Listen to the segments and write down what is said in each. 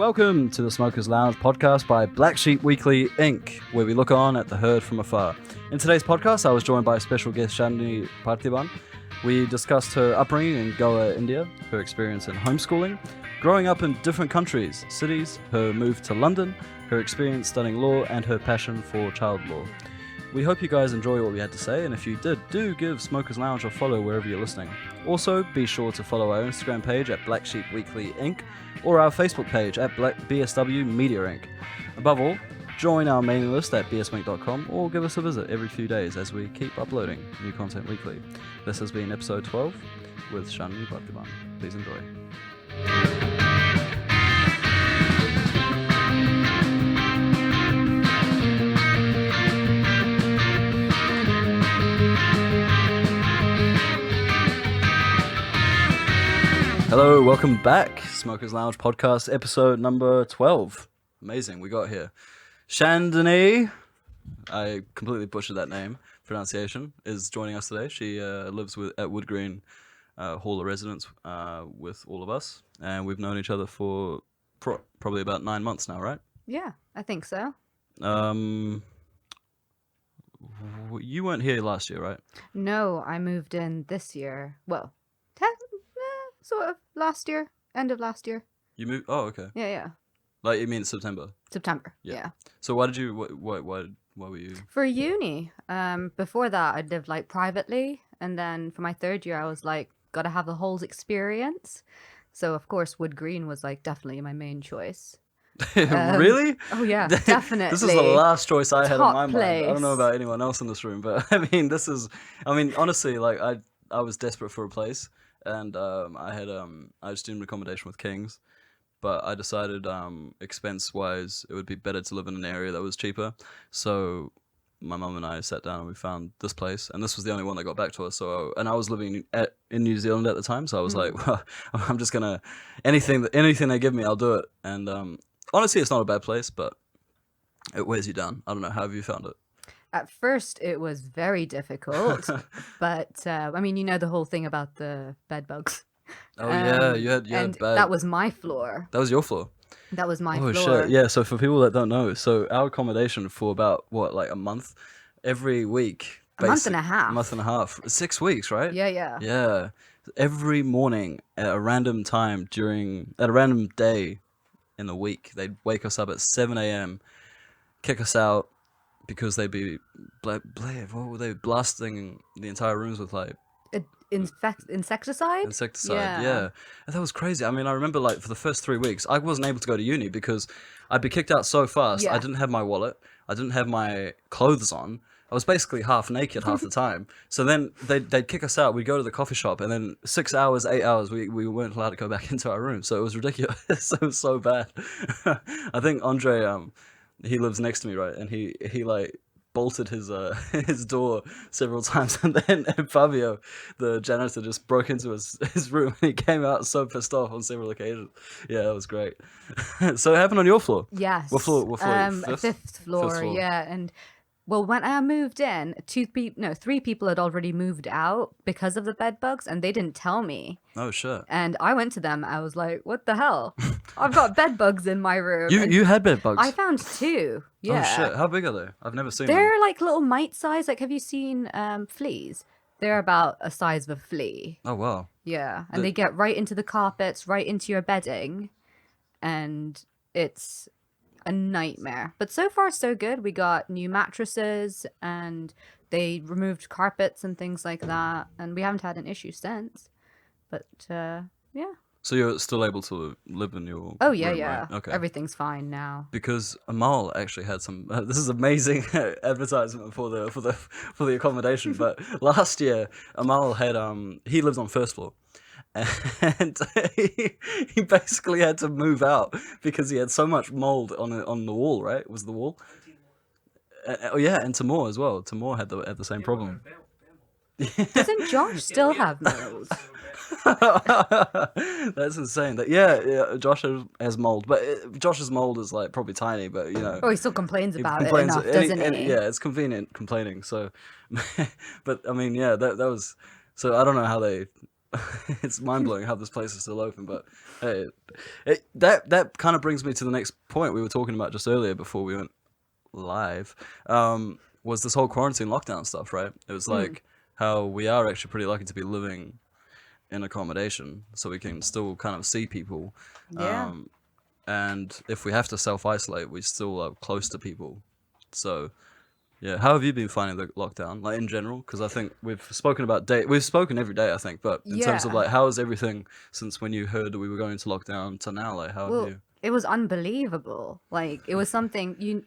Welcome to the Smokers Lounge podcast by Black Sheep Weekly Inc., where we look on at the herd from afar. In today's podcast, I was joined by special guest Chandini Parthiban. We discussed her upbringing in Goa, India, her experience in homeschooling, growing up in different countries, cities, her move to London, her experience studying law, and her passion for child law. We hope you guys enjoy what we had to say, and if you did, do give Smokers Lounge a follow wherever you're listening. Also, be sure to follow our Instagram page at Black Sheep Weekly Inc. or our Facebook page at BSW Media Inc. Above all, join our mailing list at bswink.com or give us a visit every few days as we keep uploading new content weekly. This has been episode 12 with Chandini Parthiban. Please enjoy. Hello, welcome back. Smokers Lounge podcast, episode number 12. Amazing, we got here. Chandini, I completely butchered that name, pronunciation, is joining us today. She lives at Wood Green Hall of Residence with all of us, and we've known each other for probably about 9 months now, right? Yeah, I think so. You weren't here last year, right? No, I moved in this year. Well, sort of last year, end of last year. You moved? Oh, okay. Yeah. Like, you mean September? September, yeah. So why did you, why were you? For uni. Before that, I lived like privately. And then for my third year, I was like, gotta have the whole experience. So, of course, Wood Green was like definitely my main choice. Really? Oh, yeah, definitely. This is the last choice I had in my Top mind. I don't know place. about anyone else in this room, but I mean, honestly, like I was desperate for a place, and I had student accommodation with Kings, but I decided expense wise it would be better to live in an area that was cheaper. So my mum and I sat down and we found this place, and this was the only one that got back to us. So I was living in New Zealand at the time, so I was like, well, I'm just gonna anything they give me, I'll do it. And honestly, it's not a bad place, but it wears you down. I don't know. How have you found it? At first, it was very difficult. But, I mean, you know the whole thing about the bed bugs. Oh, yeah, you had and bad... that was my floor. That was your floor? That was my floor. floor. Shit. Yeah, so for people that don't know, so our accommodation for about, like a month, every week... A month and a half. A month and a half. 6 weeks, right? Yeah. Yeah. Every morning at a random time at a random day in the week, they'd wake us up at 7 a.m., kick us out, because they'd be what were they blasting the entire rooms with, like Insecticide? Yeah. And that was crazy. I mean, I remember, like, for the first 3 weeks I wasn't able to go to uni because I'd be kicked out so fast. Yeah. I didn't have my wallet, I didn't have my clothes on, I was basically half naked half the time. So then they'd kick us out, we'd go to the coffee shop, and then 6 hours, 8 hours we weren't allowed to go back into our room. So it was ridiculous. It was so bad. I think Andre, he lives next to me, right? And he like bolted his his door several times, and then Fabio, the janitor, just broke into his room, and he came out so pissed off on several occasions. Yeah, it was great. So it happened on your floor? Yes. What floor? Fifth floor, yeah. And well, when I moved in, 3 people had already moved out because of the bed bugs, and they didn't tell me. Oh, shit. And I went to them. I was like, what the hell? I've got bed bugs in my room. You had bed bugs? I found 2. Yeah. Oh, shit. How big are they? I've never seen them. They're like little mite size. Like, have you seen fleas? They're about a size of a flea. Oh, wow. Yeah. And they get right into the carpets, right into your bedding. And it's a nightmare. But so far, so good. We got new mattresses, and they removed carpets and things like that. And we haven't had an issue since. But, yeah. So you're still able to live in your Oh, yeah, room, yeah. right? Okay. Everything's fine now. Because Amal actually had some. This is amazing advertisement for the accommodation. But last year, Amal had he lived on first floor, and he basically had to move out because he had so much mold on the wall. Right, it was the wall. Oh yeah, and Timur as well. Timur had the same problem. Doesn't Josh still have mold? That's insane. Yeah, Josh has mold, but Josh's mold is like probably tiny, but you know. Oh, he still complains about it enough, doesn't he? Yeah, it's convenient complaining. So, but I mean, yeah, that was. So I don't know how they it's mind blowing how this place is still open. But hey, that kind of brings me to the next point we were talking about just earlier before we went live. Was this whole quarantine lockdown stuff, right? It was like how we are actually pretty lucky to be living in accommodation, so we can still kind of see people. Yeah. And if we have to self-isolate, we still are close to people. So, yeah. How have you been finding the lockdown, like in general? Because I think we've spoken about we've spoken every day, I think. But in terms of Yeah. like, how is everything since when you heard that we were going into lockdown to now? Like, how have Well, you? it was unbelievable. Like it was something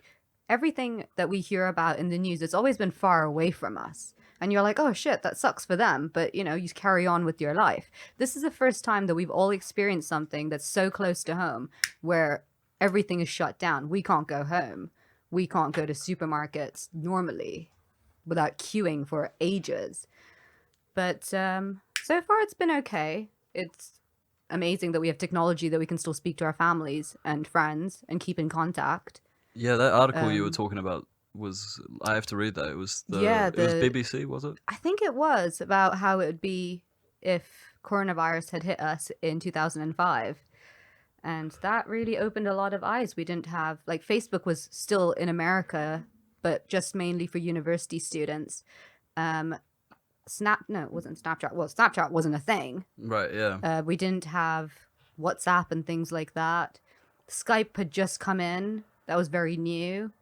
everything that we hear about in the news, it's always been far away from us. And you're like, oh shit, that sucks for them. But you carry on with your life. This is the first time that we've all experienced something that's so close to home where everything is shut down. We can't go home. We can't go to supermarkets normally without queuing for ages. But so far it's been okay. It's amazing that we have technology that we can still speak to our families and friends and keep in contact. Yeah, that article you were talking about was, I have to read that. It was it was BBC, was it? I think it was about how it would be if coronavirus had hit us in 2005. And that really opened a lot of eyes. We didn't have, like, Facebook was still in America, but just mainly for university students. No, it wasn't Snapchat. Well, Snapchat wasn't a thing. Right, yeah. We didn't have WhatsApp and things like that. Skype had just come in. That was very new.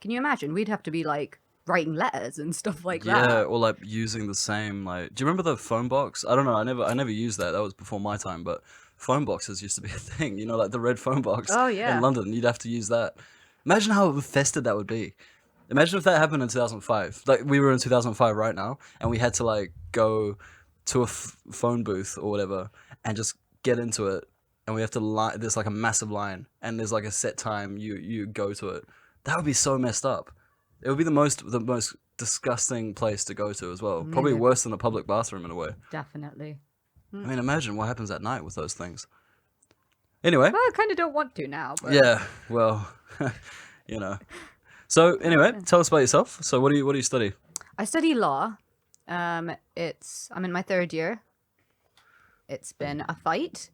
Can you imagine? We'd have to be like writing letters and stuff like that. Yeah, or like using the same, like, do you remember the phone box? I don't know, I never used that. That was before my time, but phone boxes used to be a thing, like the red phone box. Oh, yeah. In London, you'd have to use that. Imagine how infested that would be. Imagine if that happened in 2005. Like, we were in 2005 right now, and we had to like go to a phone booth or whatever and just get into it, and we have to there's like a massive line, and there's like a set time you go to it. That would be so messed up. It would be the most disgusting place to go to as well. Probably worse than a public bathroom in a way. Definitely. I mean, imagine what happens at night with those things. Anyway. Well, I kind of don't want to now. But... Yeah, well, So anyway, tell us about yourself. So what do you study? I study law. I'm in my third year. It's been a fight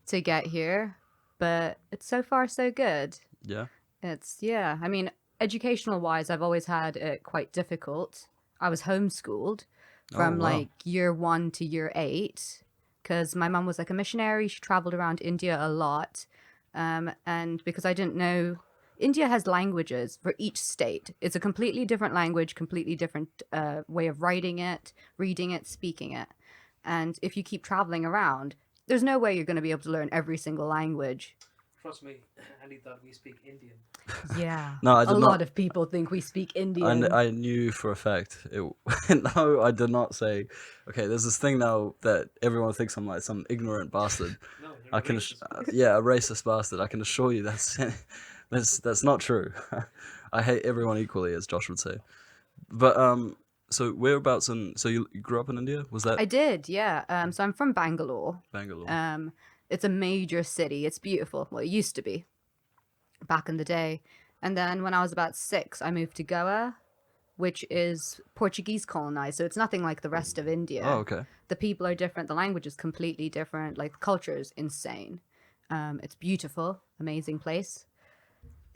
to get here, but it's so far so good. Yeah. I mean, educational wise, I've always had it quite difficult. I was homeschooled from like year 1 to year 8 because my mum was like a missionary. She traveled around India a lot. And because I didn't know, India has languages for each state. It's a completely different language, completely different way of writing it, reading it, speaking it. And if you keep traveling around, there's no way you're going to be able to learn every single language. Trust me, Andy thought we speak Indian. Yeah. No, I did a not. lot of people think we speak Indian. I knew for a fact. No, I did not say. Okay, there's this thing now that everyone thinks I'm like some ignorant bastard. No, you're I a can, racist bastard. yeah, a racist bastard. I can assure you that's not true. I hate everyone equally, as Josh would say. But so whereabouts so you grew up in India? Was that I did, yeah. So I'm from Bangalore. Bangalore? It's a major city. It's beautiful. Well, it used to be back in the day. And then when I was about 6, I moved to Goa, which is Portuguese colonized. So it's nothing like the rest of India. Oh, okay. The people are different. The language is completely different. Like the culture is insane. It's beautiful, amazing place.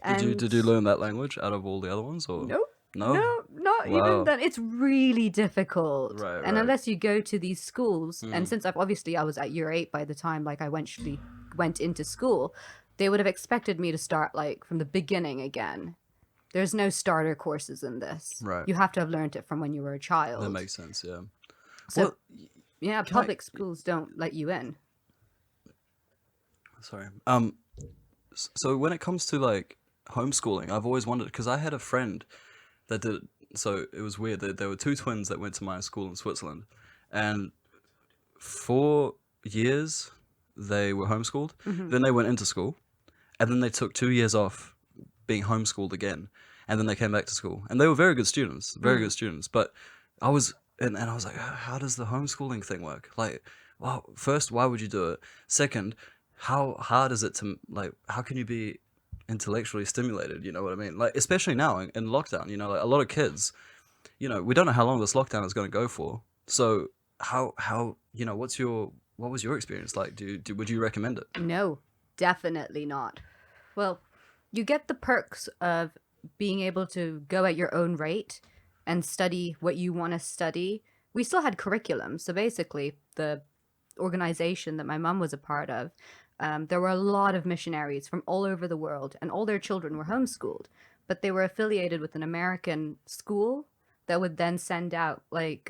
Did you learn that language out of all the other ones, or Nope. no? No, not Wow. even that. It's really difficult. Right, and right. unless you go to these schools, and since I was at year 8 by the time like I eventually went into school, they would have expected me to start like from the beginning again. There's no starter courses in this. Right. You have to have learned it from when you were a child. That makes sense. Yeah. So, Well, yeah, can I- public schools don't let you in. Sorry. So when it comes to like homeschooling, I've always wondered, because I had a friend that did. So it was weird. There were 2 twins that went to my school in Switzerland, and 4 years they were homeschooled. Then they went into school, and then they took 2 years off being homeschooled again, and then they came back to school, and they were very good students, good students. But I was and I was like, how does the homeschooling thing work? Like, well, first, why would you do it? Second, how hard is it to, like, how can you be intellectually stimulated? You know what I mean? Like, especially now in lockdown, like a lot of kids, we don't know how long this lockdown is going to go for. So how what was your experience like? Would you recommend it? No, definitely not. Well, you get the perks of being able to go at your own rate and study what you want to study. We still had curriculum. So basically, the organization that my mum was a part of, there were a lot of missionaries from all over the world, and all their children were homeschooled, but they were affiliated with an American school that would then send out like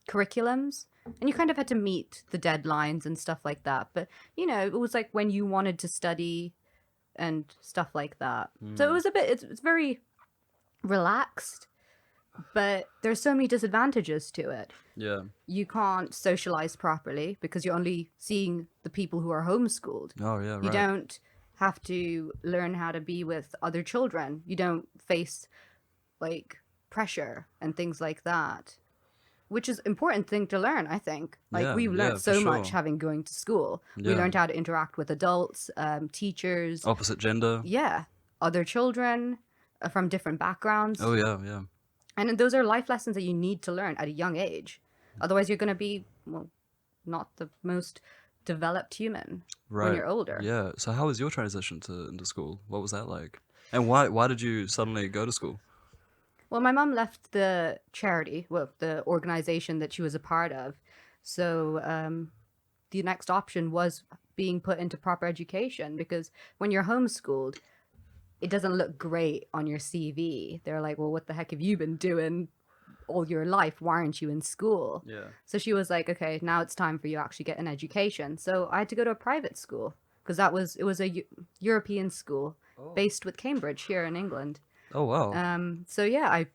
curriculums, and you kind of had to meet the deadlines and stuff like that. But it was like when you wanted to study and stuff like that. So it was it's very relaxed, but there's so many disadvantages to it. Yeah. You can't socialize properly because you're only seeing the people who are homeschooled. Oh yeah. Right. You don't have to learn how to be with other children. You don't face like pressure and things like that, which is important thing to learn, I think. Like we've learned so much having going to school. We learned how to interact with adults, teachers, opposite gender. Yeah, other children from different backgrounds. Oh yeah, yeah. And those are life lessons that you need to learn at a young age. Otherwise, you're going to be, well, not the most developed human when you're older. Yeah. So how was your transition into school? What was that like? And why did you suddenly go to school? Well, my mom left the charity, well, the organization that she was a part of. So the next option was being put into proper education, because when you're homeschooled, it doesn't look great on your CV. They're like, well, what the heck have you been doing all your life? Why aren't you in school? Yeah. So she was like, okay, now it's time for you to actually get an education. So I had to go to a private school, because it was a European school based with Cambridge here in England. Oh wow. So yeah, I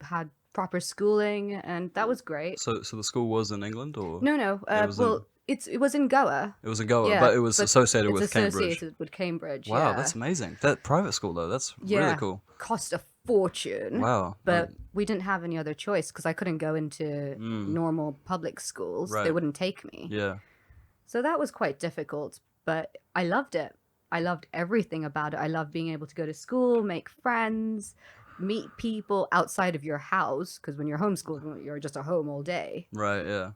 had proper schooling, and that was great. So the school was in England, or No. It was in Goa. it was in Goa, Yeah, but it was but associated it's with Cambridge. associated with Cambridge. Wow, yeah. that's amazing. That private school though, that's Yeah, really cool. cost a fortune. Wow. But we didn't have any other choice, because I couldn't go into normal public schools. They Right. wouldn't take me. Yeah. So that was quite difficult, but I loved it. I loved everything about it. I loved being able to go to school, make friends, meet people outside of your house, because when you're homeschooled, you're just at home all day. Right. Yeah.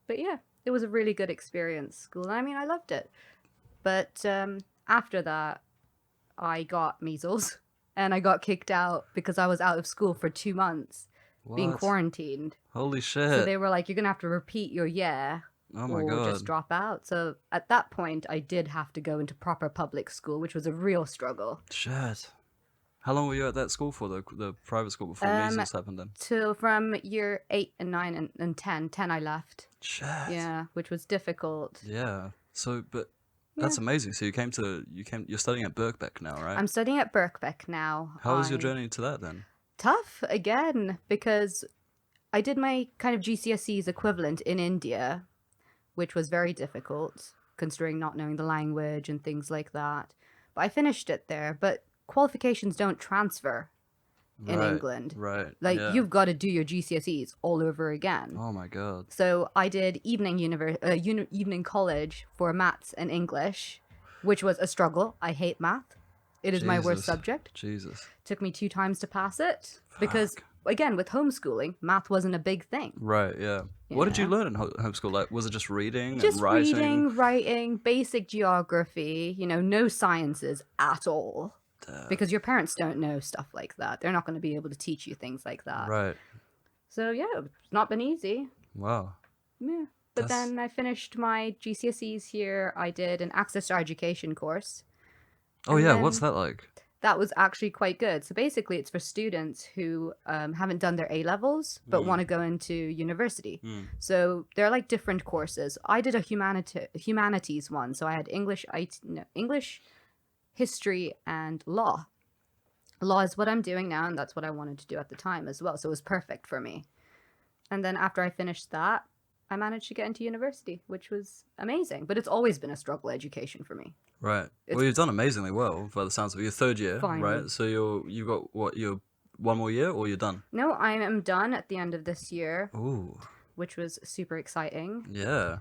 But yeah, it was a really good experience, school. I mean, I loved it. But after that, I got measles, and I got kicked out because I was out of school for 2 months, being What? quarantined. Holy shit. So they were like, you're going to have to repeat your year, Oh my or god. just drop out. So at that point, I did have to go into proper public school, which was a real struggle. Shit. How long were you at that school for, the private school, before measles happened then? Till from year 8 and 9 and 10. 10 I left. Shit. Yeah, which was difficult. Yeah. So, but that's amazing. So you're studying at Birkbeck now, right? I'm studying at Birkbeck now. How was your journey to that then? Tough, again, because I did my kind of GCSEs equivalent in India, which was very difficult, considering not knowing the language and things like that. But I finished it there. But qualifications don't transfer in England. Right. Like, yeah. you've got to do your GCSEs all over again. Oh my god. So I did evening college for maths and English, which was a struggle. I hate math. It is my worst Jesus. subject. Jesus. Took me 2 times to pass it, because, again, with homeschooling, math wasn't a big thing. Right. Yeah. What did you Yeah. learn in homeschool? Like, was it just reading Just and writing? reading, writing, basic geography, no sciences at all. Because your parents don't know stuff like that. They're not going to be able to teach you things like that. Right. So, yeah, it's not been easy. Wow. Yeah. But That's- then I finished my GCSEs here. I did an access to education course. Oh And yeah. What's then- that like? That was actually quite good. So basically, it's for students who haven't done their A levels but want to go into university. So they're like different courses. I did a humanities one. So I had English, history, and law. Law is what I'm doing now, and that's what I wanted to do at the time as well. So it was perfect for me. And then after I finished that, I managed to get into university, which was amazing. But it's always been a struggle education for me. Right. Well, you've done amazingly well by the sounds of it. Your third year, Finally. right? So you've got what? You're one more year, or you're done? No, I am done at the end of this year, Ooh. which was super exciting. Yeah.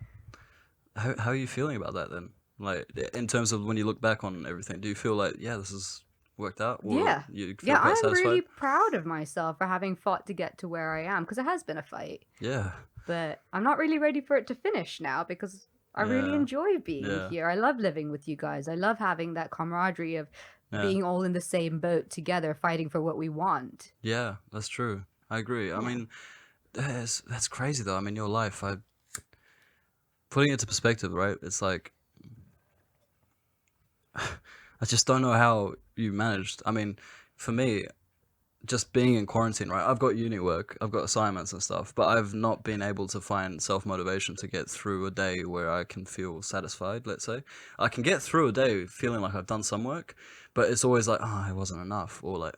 How are you feeling about that then? Like, in terms of when you look back on everything, do you feel like, yeah, this has worked out? Or Yeah. You feel Yeah, quite I'm satisfied? really proud of myself for having fought to get to where I am, because it has been a fight. Yeah. but I'm not really ready for it to finish now because I really Yeah. enjoy being Yeah. here. I love living with you guys. I love having that camaraderie of Yeah. being all in the same boat together, fighting for what we want. Yeah, that's true. I agree. I Yeah. mean, that's crazy though. I mean, your life, putting it into perspective, right? It's like, I just don't know how you managed. I mean, for me, just being in quarantine, right? I've got uni work, I've got assignments and stuff, but I've not been able to find self-motivation to get through a day where I can feel satisfied, let's say. I can get through a day feeling like I've done some work, but it's always like, oh, it wasn't enough, or like,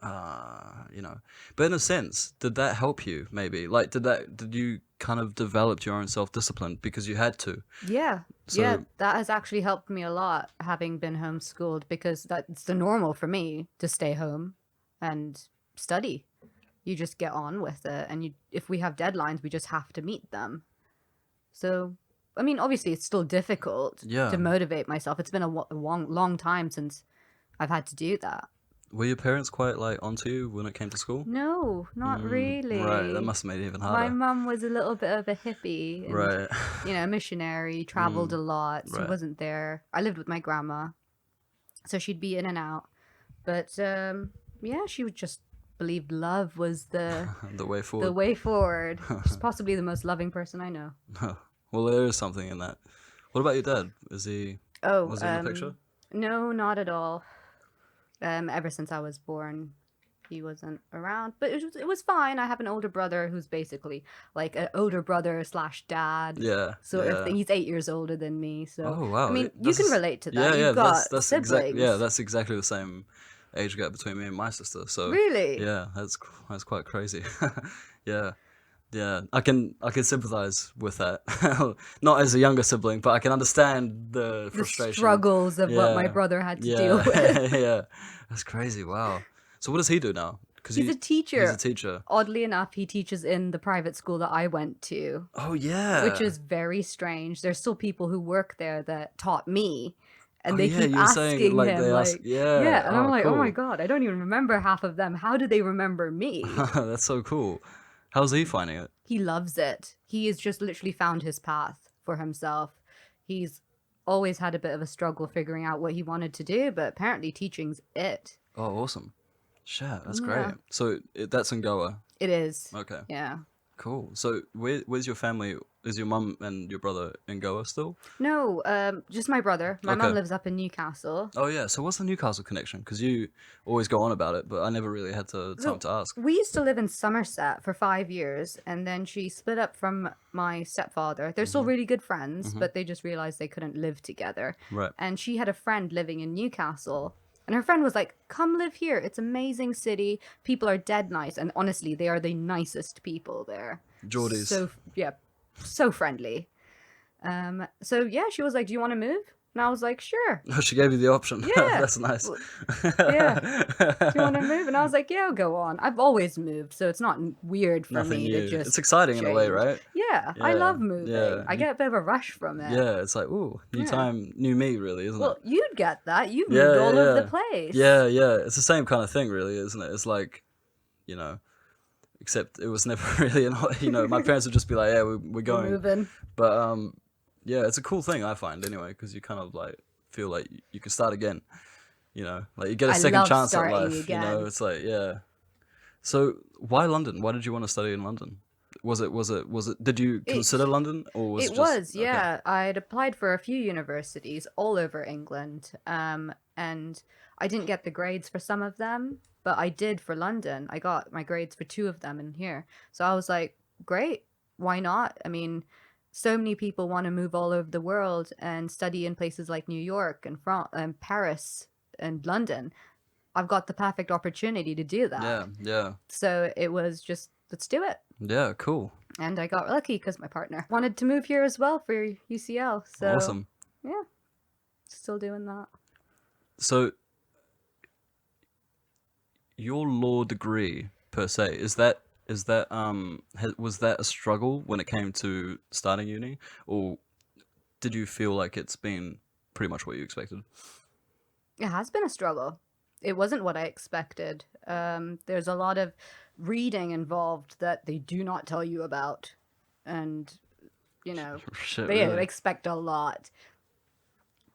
you know. But in a sense, did that help you, maybe? Like, did you kind of develop your own self-discipline because you had to? Yeah. So, That has actually helped me a lot having been homeschooled because that's the normal for me to stay home and study. You just get on with it, and if we have deadlines, we just have to meet them. So, I mean, obviously, it's still difficult yeah. to motivate myself. It's been a long time since I've had to do that. Were your parents quite like onto you when it came to school? No, not really. Right, that must have made it even My harder. mum was a little bit of a hippie. And, Right. missionary, traveled a lot, so right. wasn't there. I lived with my grandma, so she'd be in and out. But yeah, she would just believed love was the The way forward. the way forward. She's possibly the most loving person I know. Well, there is something in that. What about your dad? Was he in the picture? No, not at all. Ever since I was born, he wasn't around. But it was fine. I have an older brother who's basically like an older brother / dad. Yeah. So yeah. he's 8 years older than me. So Oh wow! I mean, you This can is- relate to that. Yeah, yeah. You've got that's siblings. that's exactly the same age gap between me and my sister. So Really? yeah, that's quite crazy. Yeah, yeah. I can sympathize with that. Not as a younger sibling, but I can understand the The frustration. struggles of what my Yeah. brother had to Yeah, deal with. yeah. That's crazy. Wow. So what does he do now? Because He's a teacher. He's a teacher. Oddly enough, he teaches in the private school that I went to, Oh yeah. which is very strange. There's still people who work there that taught me, and Oh, they yeah, keep you were saying, asking like, him, they ask- like, yeah. and I'm Oh, like, oh my cool. god, I don't even remember half of them. How do they remember me? That's so cool. How's he finding it? He loves it. He has just literally found his path for himself. He's always had a bit of a struggle figuring out what he wanted to do, but apparently teaching's it. Oh, awesome. Shit, that's Yeah. great. So that's in Goa. It is. Okay, Yeah. cool. So where's your family? Is your mum and your brother in Goa still? No, just my brother. My mom Okay. lives up in Newcastle. Oh yeah. So what's the Newcastle connection? Because you always go on about it, but I never really had time to ask. We used to live in Somerset for 5 years, and then she split up from my stepfather. They're still really good friends, but they just realized they couldn't live together. Right. And she had a friend living in Newcastle. And her friend was like, come live here. It's an amazing city. People are dead nice. And honestly, they are the nicest people there. Geordies. So, yeah, so friendly. So, yeah, she was like, do you want to move? And I was like, sure. She gave you the option. Yeah. That's nice. Yeah. Do you want to move? And I was like, yeah, I'll go on. I've always moved, so it's not weird for Nothing me new. to just. It's exciting in a way, change. right? Yeah, I Yeah, love moving. yeah. I get a bit of a rush from it. Yeah, it's like, ooh, new Yeah. time, new me, really, isn't Well, it? you'd get that. You've Yeah, moved all yeah, over the yeah. place. Yeah, yeah. It's the same kind of thing, really, isn't it? It's like, you know, except it was never really, my parents would just be like, yeah, we're We're going. moving. But yeah, it's a cool thing, I find, anyway, because you kind of like feel like you can start again. Like you get a I second love chance at starting life. again. It's like, yeah. So why London? Why did you want to study in London? Was it? Did you consider London, or was it It just, was, okay. yeah. I'd applied for a few universities all over England, and I didn't get the grades for some of them, but I did for London. I got my grades for 2 of them in here. So I was like, great, why not? I mean, so many people want to move all over the world and study in places like New York and Paris and London. I've got the perfect opportunity to do that. Yeah, yeah, So it was just, let's do it. yeah. Cool. And I got lucky because my partner wanted to move here as well for UCL. So Awesome. yeah, still doing that. So your law degree per se, was that a struggle when it came to starting uni, or did you feel like it's been pretty much what you expected? It has been a struggle. It wasn't what I expected. There's a lot of reading involved that they do not tell you about. and Shit, they really? expect a lot.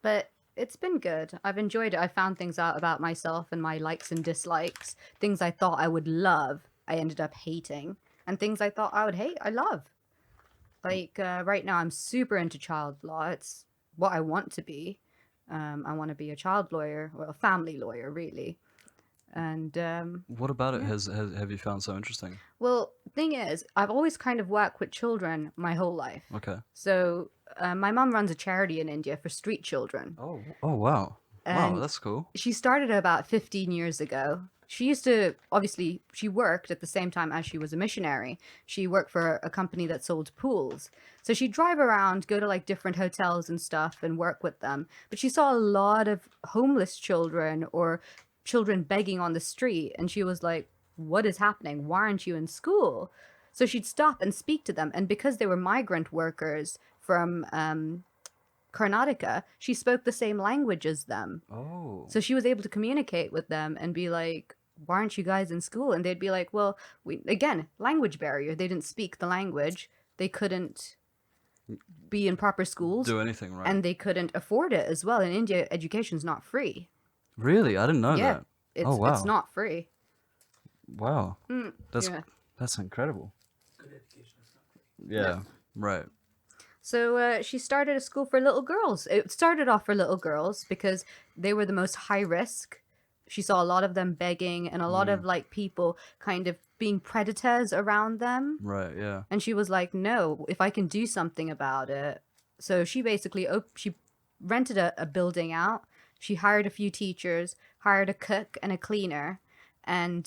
But it's been good. I've enjoyed it. I found things out about myself and my likes and dislikes. Things I thought I would love, I ended up hating. And things I thought I would hate, I love. Like right now, I'm super into child law. It's what I want to be. I want to be a child lawyer, or a family lawyer, really. And What about it yeah. have you found so interesting? Well, thing is, I've always kind of worked with children my whole life. Okay. So my mum runs a charity in India for street children. Oh, wow. Wow, And that's cool. she started about 15 years ago. She used to, obviously, she worked at the same time as she was a missionary. She worked for a company that sold pools. So she'd drive around, go to like different hotels and stuff and work with them. But she saw a lot of homeless children or children begging on the street. And she was like, what is happening? Why aren't you in school? So she'd stop and speak to them. And because they were migrant workers from Karnataka, she spoke the same language as them. Oh. So she was able to communicate with them and be like, why aren't you guys in school? And they'd be like, well, again, language barrier. They didn't speak the language. They couldn't be in proper schools. Do anything, right? And they couldn't afford it as well. In India, education's not free. Really? I didn't know Yeah. that. It's, Oh, wow. it's not free. Wow. That's Yeah. that's incredible. Good education is not free. Yeah. Right. So she started a school for little girls. It started off for little girls because they were the most high risk. She saw a lot of them begging and a lot of like people kind of being predators around them. Right. Yeah. And she was like, no, if I can do something about it. So she basically she rented a building out. She hired a few teachers, hired a cook and a cleaner, and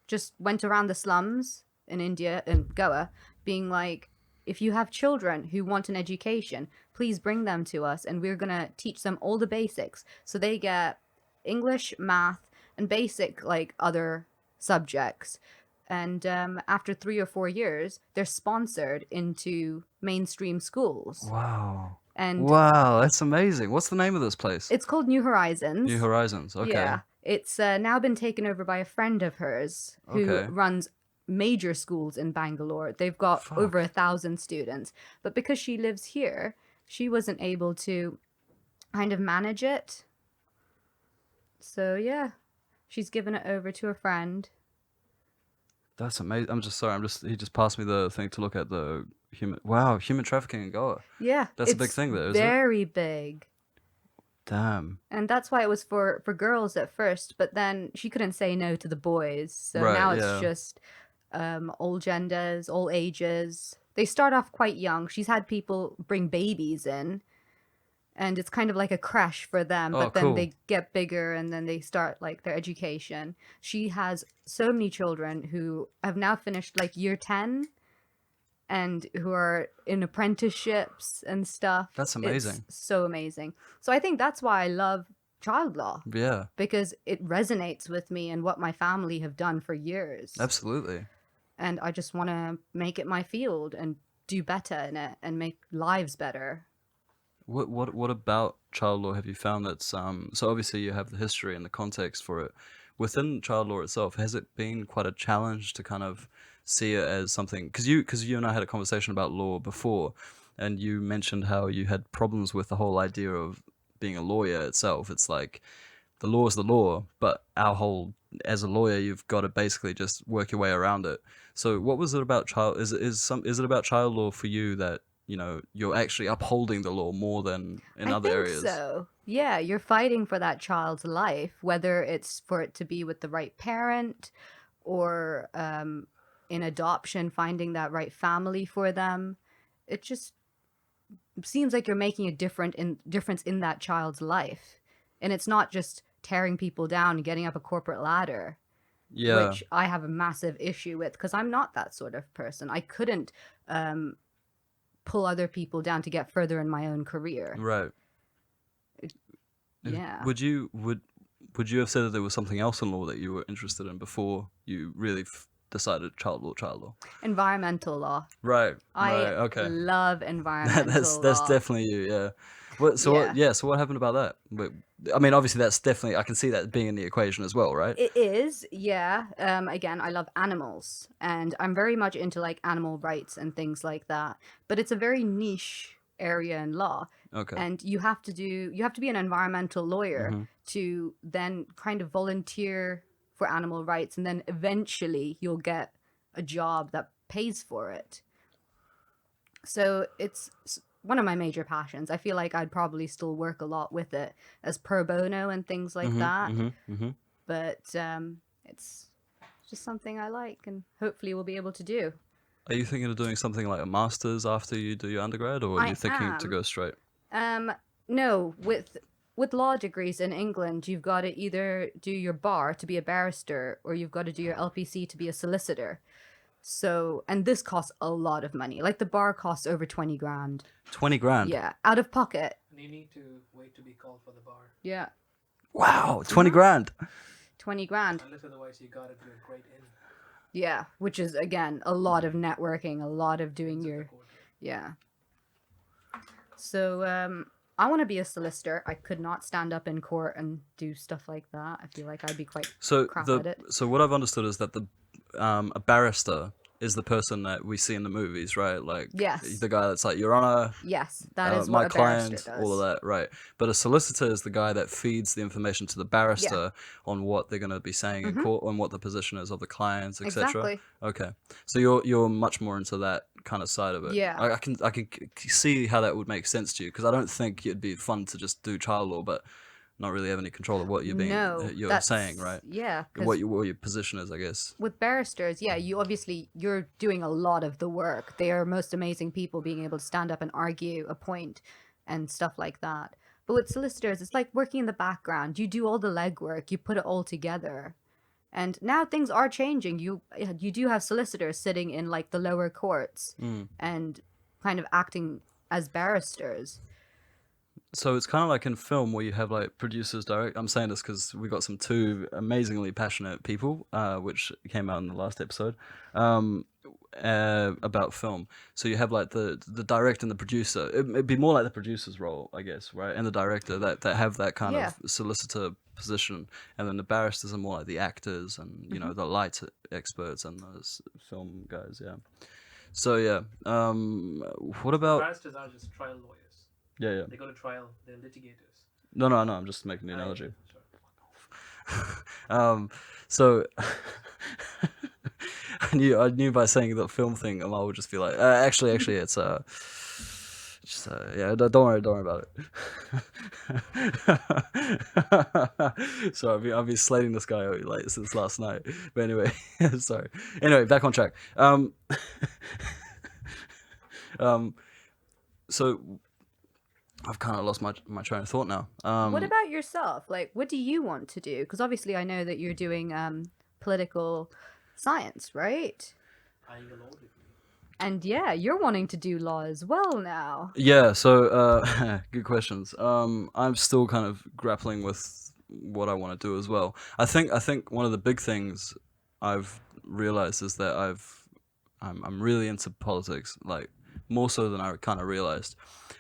just went around the slums in India, in Goa, being like, if you have children who want an education, please bring them to us and we're going to teach them all the basics. So they get English, math, and basic like other subjects. And after 3 or 4 years, they're sponsored into mainstream schools. Wow. And Wow, that's amazing. What's the name of this place? it's called New Horizons. New Horizons. Okay. Yeah. It's now been taken over by a friend of hers who Okay. runs major schools in Bangalore. They've got Fuck. over 1,000 students. But because she lives here, she wasn't able to kind of manage it. So yeah, she's given it over to a friend. That's amazing. I'm just sorry. He just passed me the thing to look at the human trafficking in Goa. Yeah. That's a big it's thing there, is it? very big. Damn. And that's why it was for girls at first, but then she couldn't say no to the boys. So Right, now it's yeah. just all genders, all ages. They start off quite young. She's had people bring babies in, and it's kind of like a crash for them, Oh, but then cool. they get bigger and then they start like their education. She has so many children who have now finished like year 10 and who are in apprenticeships and stuff. That's amazing. It's so amazing. So I think that's why I love child law, Yeah, because it resonates with me and what my family have done for years. absolutely. And I just want to make it my field and do better in it and make lives better. What about child law have you found that's so obviously you have the history and the context for it. Within child law itself, has it been quite a challenge to kind of see it as something, because you and I had a conversation about law before, and you mentioned how you had problems with the whole idea of being a lawyer itself. It's like the law is the law, but as a lawyer, you've got to basically just work your way around it. So what was it about is it about child law for you that, you know, you're actually upholding the law more than in other areas? I think so. Yeah, you're fighting for that child's life, whether it's for it to be with the right parent or in adoption, finding that right family for them. It just seems like you're making a difference in that child's life. And it's not just tearing people down and getting up a corporate ladder, Yeah. which I have a massive issue with because I'm not that sort of person. I couldn't pull other people down to get further in my own career. Right. Yeah. Would you have said that there was something else in law that you were interested in before you really decided child law? Environmental law. Right. I right. Okay. love environmental That's law. definitely you. Yeah. So what happened about that? I mean, obviously that's definitely, I can see that being in the equation as well, right? It is, yeah. Again, I love animals, and I'm very much into like animal rights and things like that. But it's a very niche area in law, Okay. and you have to be an environmental lawyer Mm-hmm. to then kind of volunteer for animal rights, and then eventually you'll get a job that pays for it. So it's one of my major passions. I feel like I'd probably still work a lot with it as pro bono and things like that. But it's just something I like, and hopefully we'll be able to do. Are you thinking of doing something like a master's after you do your undergrad, or are I you thinking to am. go straight? No, with law degrees in England, you've got to either do your bar to be a barrister, or you've got to do your LPC to be a solicitor. So, and this costs a lot of money. Like the bar costs over 20 grand. 20 grand? Yeah, out of pocket. And you need to wait to be called for the bar. Yeah, Wow, 20 grand. 20 grand. Unless otherwise you got to do a great inn. Yeah, which is again a lot of networking, a lot of doing It's in the your court. yeah. So I want to be a solicitor. I could not stand up in court and do stuff like that. I feel like I'd be quite crap at it. So what I've understood is that a barrister is the person that we see in the movies, right? Like Yes. the guy that's like, Your Honor, Yes, that is my what a barrister client, does. all of that, right? But a solicitor is the guy that feeds the information to the barrister on what they're going to be saying in court, on what the position is of the clients, etc. Exactly. Okay, so you're much more into that kind of side of it. Yeah. I can see how that would make sense to you, because I don't think it'd be fun to just do child law, but not really have any control of what you're saying, right? Yeah, What because your position is, I guess. with barristers, yeah, you're doing a lot of the work. They are most amazing people, being able to stand up and argue a point and stuff like that. But with solicitors, it's like working in the background. You do all the legwork, you put it all together. And now things are changing. You do have solicitors sitting in like the lower courts and kind of acting as barristers. So it's kind of like in film where you have like producers direct. I'm saying this because we got some two amazingly passionate people, which came out in the last episode, about film. So you have like the director and the producer. It'd be more like the producer's role, I guess, right? And the director that have that kind of solicitor position, and then the barristers are more like the actors and you know the light experts and the film guys. Yeah. So yeah, what about? Barristers are just trial lawyers. Yeah. They go to trial. They're litigators. No. I'm just making the analogy. Sure. So I knew by saying that film thing, Amal would just be like, actually, it's just yeah, don't worry about it. So I've been slating this guy like since last night. But anyway, sorry. Anyway, back on track. So I've kind of lost my train of thought now. What about yourself? Like, what do you want to do? Because obviously I know that you're doing political science, right? Eyeing a law degree. And yeah, you're wanting to do law as well now. Yeah, so good questions. I'm still kind of grappling with what I want to do as well. I think one of the big things I've realized is that I'm really into politics, like more so than I kind of realized.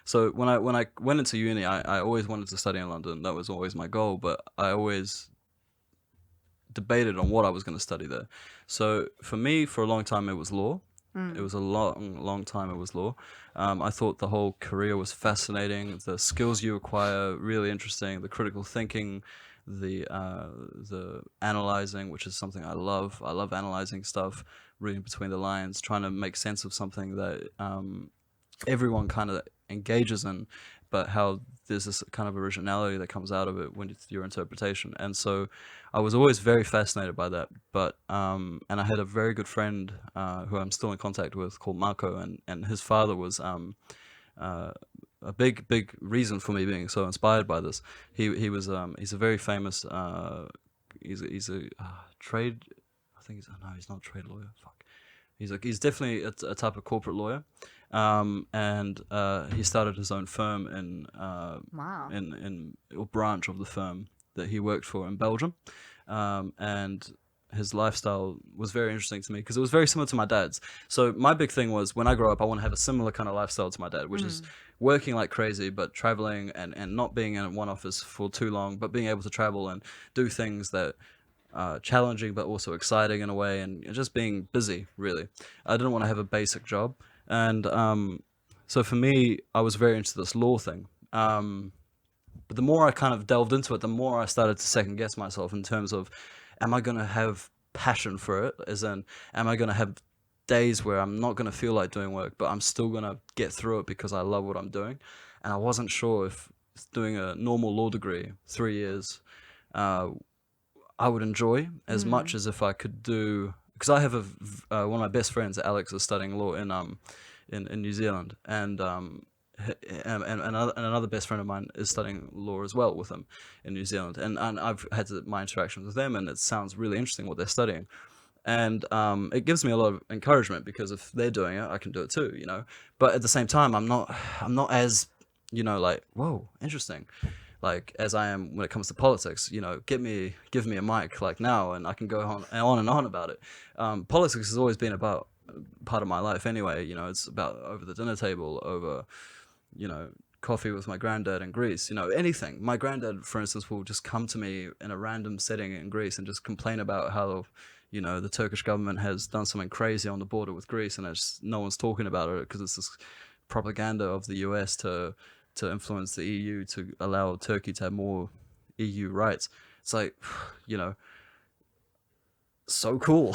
So when I went into uni, I always wanted to study in London. That was always my goal, but I always debated on what I was going to study there. So for me, for a long time, it was law. It was a long time it was law. I thought the whole career was fascinating. The skills you acquire, really interesting. The critical thinking, the analyzing, which is something I love. I love analyzing stuff, reading between the lines, trying to make sense of something that everyone kind of engages in, but how there's this kind of originality that comes out of it when it's your interpretation. And so I was always very fascinated by that. But and I had a very good friend who I'm still in contact with called Marco, and his father was a big reason for me being so inspired by this. He's a very famous he's a trade, I think he's not a trade lawyer. Fuck. He's definitely a type of corporate lawyer. And he started his own firm in a branch of the firm that he worked for in Belgium, and his lifestyle was very interesting to me because it was very similar to my dad's. So my big thing was when I grow up, I want to have a similar kind of lifestyle to my dad, which is working like crazy, but traveling and not being in one office for too long, but being able to travel and do things that are challenging, but also exciting in a way, and just being busy, really. I didn't want to have a basic job. And so for me, I was very into this law thing. But the more I kind of delved into it, the more I started to second guess myself in terms of, am I going to have passion for it? As in, am I going to have days where I'm not going to feel like doing work, but I'm still going to get through it because I love what I'm doing? And I wasn't sure if doing a normal law degree, 3 years, I would enjoy as much as if I could do, because I have one of my best friends, Alex, is studying law in New Zealand, and another best friend of mine is studying law as well with him in New Zealand, and I've had my interactions with them, and it sounds really interesting what they're studying, and it gives me a lot of encouragement because if they're doing it, I can do it too, you know. But at the same time, I'm not as, you know, like, whoa, interesting, like as I am when it comes to politics. You know, give me a mic like now, and I can go on and on about it. Politics has always been about part of my life anyway. You know, it's about over the dinner table, over, you know, coffee with my granddad in Greece, you know, anything. My granddad, for instance, will just come to me in a random setting in Greece and just complain about how, you know, the Turkish government has done something crazy on the border with Greece, and no one's talking about it because it's this propaganda of the US to influence the EU to allow Turkey to have more EU rights. It's like, you know, so cool.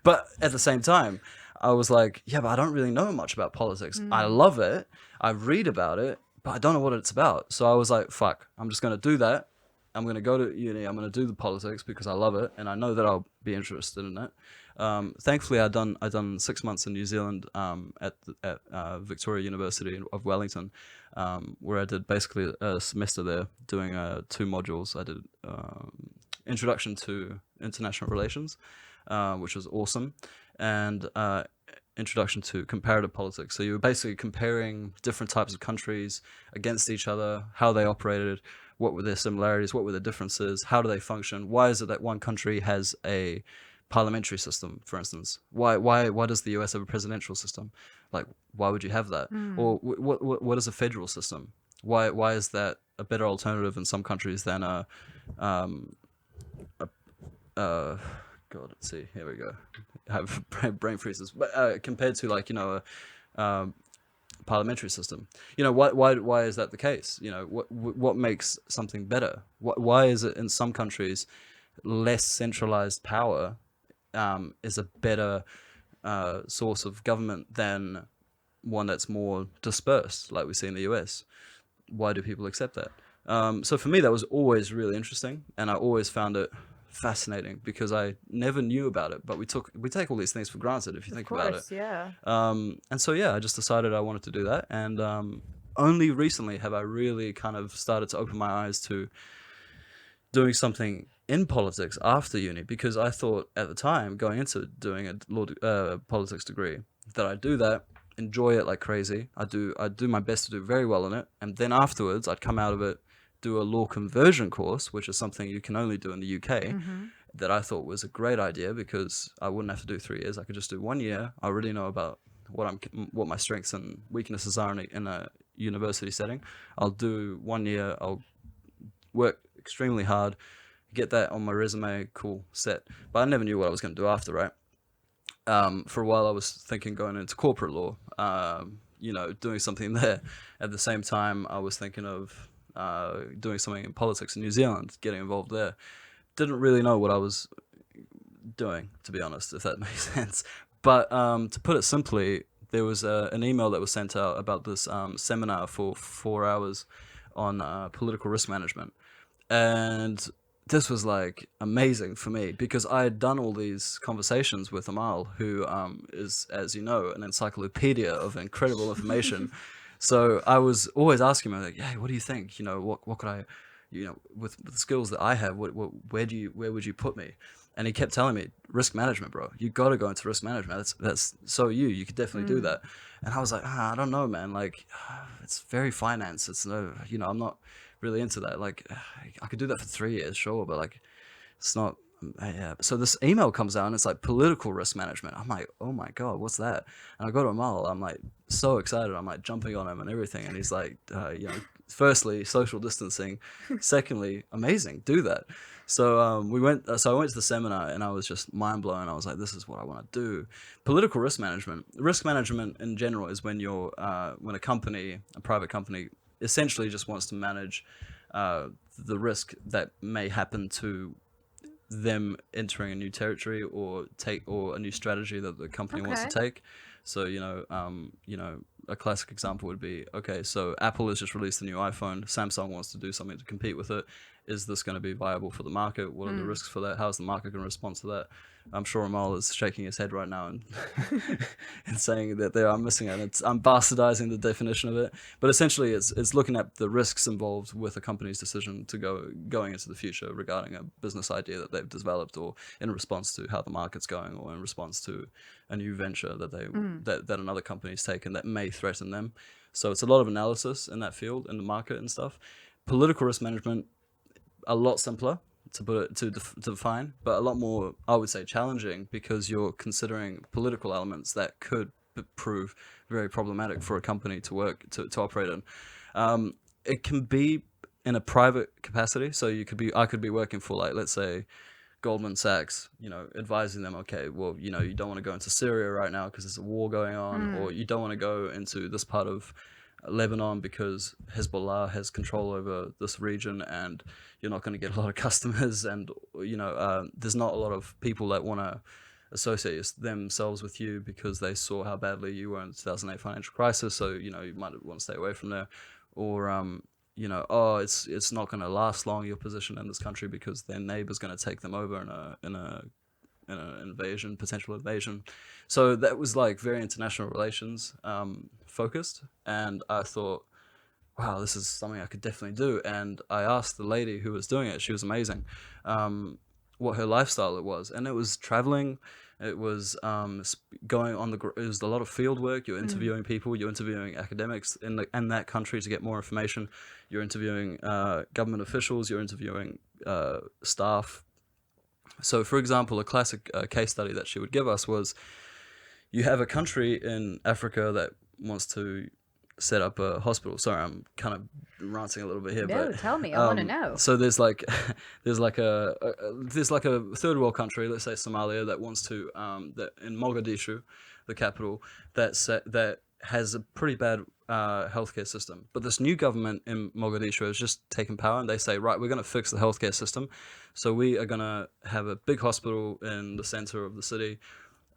But at the same time, I was like, yeah, but I don't really know much about politics. I love it. I read about it, but I don't know what it's about. So I was like, fuck, I'm just going to do that. I'm going to go to uni. I'm going to do the politics because I love it, and I know that I'll be interested in it. Thankfully, I done 6 months in New Zealand at Victoria University of Wellington, where I did basically a semester there doing 2 modules. I did Introduction to International Relations, which was awesome, and Introduction to Comparative Politics. So you were basically comparing different types of countries against each other, how they operated, what were their similarities, what were their differences, how do they function, why is it that one country has a parliamentary system, for instance? Why does the US have a presidential system? Like, why would you have that? Or what is a federal system? Why is that a better alternative in some countries than God, let's see. Here we go. I have brain freezes. But compared to, like, you know, a parliamentary system, you know, why is that the case? You know, what makes something better? Why is it in some countries less centralized power is a better source of government than one that's more dispersed, like we see in the US? Why do people accept that? So for me, that was always really interesting, and I always found it fascinating because I never knew about it, but we take all these things for granted if you think about it. Yeah. And so yeah, I just decided I wanted to do that, and only recently have I really kind of started to open my eyes to doing something in politics after uni, because I thought at the time, going into doing a politics degree, that I'd do that, enjoy it like crazy. I'd do my best to do very well in it, and then afterwards I'd come out of it, do a law conversion course, which is something you can only do in the UK, that I thought was a great idea because I wouldn't have to do 3 years. I could just do 1 year. I already know about what my strengths and weaknesses are in a university setting. I'll do 1 year. I'll work extremely hard, get that on my resume, cool, set. But I never knew what I was going to do after, right? For a while I was thinking going into corporate law, you know, doing something there. At the same time, I was thinking of doing something in politics in New Zealand, getting involved there. Didn't really know what I was doing, to be honest, if that makes sense. But to put it simply, there was an email that was sent out about this seminar for 4 hours on political risk management. And this was like amazing for me because I had done all these conversations with Amal, who is, as you know, an encyclopedia of incredible information. So I was always asking him, like, "Hey, what do you think? You know, what could I, you know, with the skills that I have, where would you put me?" And he kept telling me, "Risk management, bro. You got to go into risk management. That's so you could definitely do that." And I was like, I don't know, man. Like, it's very finance. It's no, you know, I'm not really into that. Like, I could do that for 3 years, sure, but like, it's not. yeah. So this email comes out and it's like political risk management. I'm like, oh my God, what's that? And I go to Amal. I'm like so excited. I'm like jumping on him and everything. And he's like, firstly, social distancing. Secondly, amazing, do that. So we went. So I went to the seminar and I was just mind blown. I was like, this is what I want to do. Political risk management. Risk management in general is when when a private company, essentially just wants to manage the risk that may happen to them entering a new territory or a new strategy that the company wants to take. So a classic example would be, okay, so Apple has just released a new iPhone. Samsung wants to do something to compete with it. Is this going to be viable for the market? What are the risks for that? How's the market going to respond to that? I'm sure Amal is shaking his head right now and and saying that they are missing it. I'm bastardizing the definition of it, but essentially it's looking at the risks involved with a company's decision to going into the future regarding a business idea that they've developed, or in response to how the market's going, or in response to a new venture that that another company's taken that may threaten them. So it's a lot of analysis in that field, in the market and stuff. Political risk management, a lot simpler to define, but a lot more, I would say, challenging, because you're considering political elements that could prove very problematic for a company to operate in. It can be in a private capacity, so I could be working for, like, let's say Goldman Sachs, advising them, okay, well, you don't want to go into Syria right now because there's a war going on, or you don't want to go into this part of Lebanon because Hezbollah has control over this region and you're not going to get a lot of customers, and there's not a lot of people that want to associate themselves with you because they saw how badly you were in the 2008 financial crisis, so you might want to stay away from there. Or it's not going to last long, your position in this country, because their neighbor's going to take them over in an potential invasion. So that was like very international relations focused, and I thought, wow, this is something I could definitely do. And I asked the lady who was doing it, she was amazing, what her lifestyle it was, and it was traveling. It was going on it was a lot of field work. You're interviewing people, you're interviewing academics in that country to get more information. You're interviewing government officials, you're interviewing staff. So, for example, a classic case study that she would give us was, you have a country in Africa that wants to set up a hospital. Sorry, I'm kind of ranting a little bit here. No, but tell me. I want to know. So there's like a third world country, let's say Somalia, that wants to that in Mogadishu, the capital, that has a pretty bad healthcare system. But this new government in Mogadishu has just taken power, and they say, right, we're going to fix the healthcare system. So we are going to have a big hospital in the center of the city,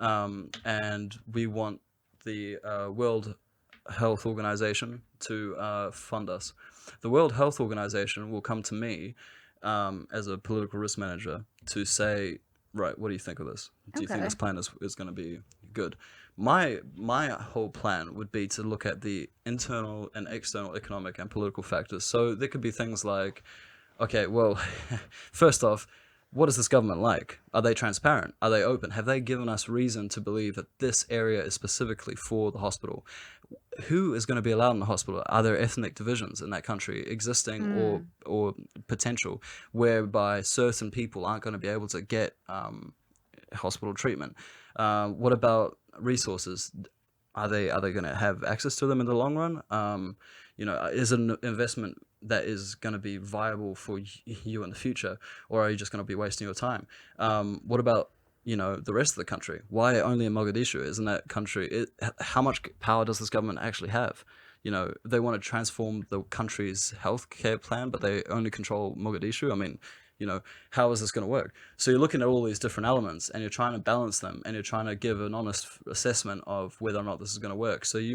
and we want the World Health Organization to fund us. The World Health Organization will come to me as a political risk manager to say, right, what do you think of this? Do you think this plan is going to be good? My whole plan would be to look at the internal and external economic and political factors. So there could be things like, okay, well, first off, what is this government like? Are they transparent? Are they open? Have they given us reason to believe that this area is specifically for the hospital? Who is going to be allowed in the hospital? Are there ethnic divisions in that country existing or potential, whereby certain people aren't going to be able to get hospital treatment? What about resources? Are they going to have access to them in the long run? Is an investment that is going to be viable for you in the future, or are you just going to be wasting your time? What about the rest of the country? Why only in Mogadishu? Isn't that country? How much power does this government actually have? They want to transform the country's healthcare plan, but they only control Mogadishu. I mean, how is this going to work? So you're looking at all these different elements and you're trying to balance them, and you're trying to give an honest assessment of whether or not this is going to work. So I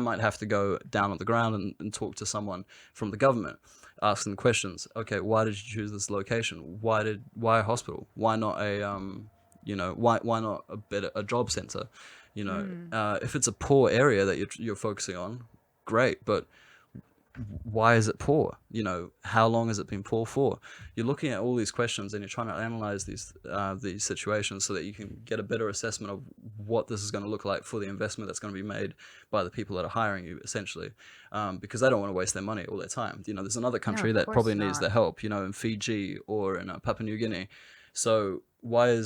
might have to go down on the ground and talk to someone from the government, ask them questions. Okay, why did you choose this location? Why a hospital? Why not why not a job center? If it's a poor area that you're focusing on, great, but why is it poor? How long has it been poor for? You're looking at all these questions and you're trying to analyze these situations so that you can get a better assessment of what this is going to look like for the investment that's going to be made by the people that are hiring you, essentially, because they don't want to waste their money all their time. There's another country that probably needs their help, in Fiji or in Papua New Guinea, So why